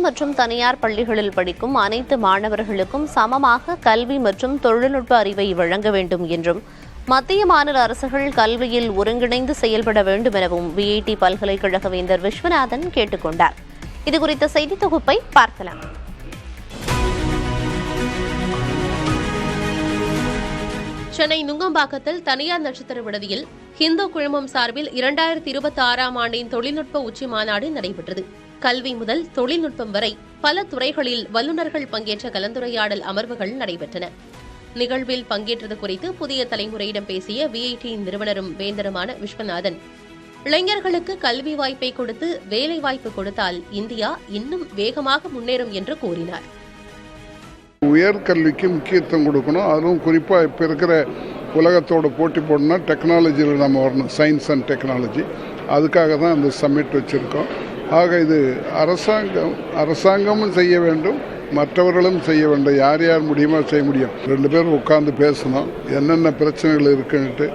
மற்றும் தனியார் பள்ளிகளில் படிக்கும் அனைத்து மாணவர்களுக்கும் சமமாக கல்வி மற்றும் தொழில்நுட்ப அறிவை வழங்க வேண்டும் என்றும் மத்திய மாநில அரசுகள் கல்வியில் ஒருங்கிணைந்து செயல்பட வேண்டும் எனவும் விஐடி பல்கலைக்கழக வேந்தர் விஸ்வநாதன் கேட்டுக் கொண்டார். இதுகுறித்த செய்தி தொகுப்பை பார்க்கலாம். சென்னை நுங்கம்பாக்கத்தில் தனியார் நட்சத்திர விடுதியில் ஹிந்து குழுமம் சார்பில் 2026ஆம் ஆண்டின் தொழில்நுட்ப உச்சி மாநாடு நடைபெற்றது. கல்வி முதல் தொழில்நுட்பம் வரை பல துறைகளில் வல்லுநர்கள் பங்கேற்ற கலந்துரையாடல் அமர்வுகள் நடைபெற்றன. நிகழ்வில் பங்கேற்றது குறித்து புதிய தலைமுறையிடம் பேசிய விஐடி நிறுவனரும் வேந்தருமான விஸ்வநாதன், இளைஞர்களுக்கு கல்வி வாய்ப்பை கொடுத்து வேலை வாய்ப்பு கொடுத்தால் இந்தியா இன்னும் வேகமாக முன்னேறும் என்று கூறினார். உயர்கல்விக்கு முக்கியத்துவம் கொடுக்கணும். அதுவும் குறிப்பாக இப்போ இருக்கிற உலகத்தோட போட்டி போடணும்னா டெக்னாலஜியில் நம்ம வரணும், சயின்ஸ் அண்ட் டெக்னாலஜி. அதுக்காக தான் அந்த சம்மிட் வச்சுருக்கோம். ஆக இது அரசாங்கமும் செய்ய வேண்டும், மற்றவர்களும் செய்ய வேண்டும். யார் யார் முடியுமோ செய்ய முடியும். 2 பேரும் உட்கார்ந்து பேசணும், என்னென்ன பிரச்சனைகள் இருக்குன்ட்டு.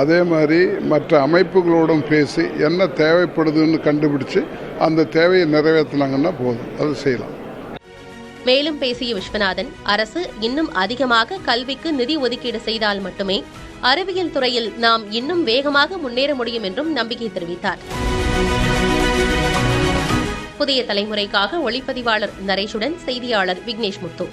அதே மாதிரி மற்ற அமைப்புகளோடும் பேசி என்ன தேவைப்படுதுன்னு கண்டுபிடிச்சு அந்த தேவையை நிறைவேற்றினாங்கன்னா போதும், அது செய்யலாம். மேலும் பேசிய விஸ்வநாதன், அரசு இன்னும் அதிகமாக கல்விக்கு நிதி ஒதுக்கீடு செய்தால் மட்டுமே அறிவியல் துறையில் நாம் இன்னும் வேகமாக முன்னேற முடியும் என்றும் நம்பிக்கை தெரிவித்தார். புதிய தலைமுறைக்காக ஒளிப்பதிவாளர் நரேஷுடன் செய்தியாளர் விக்னேஷ் முத்து.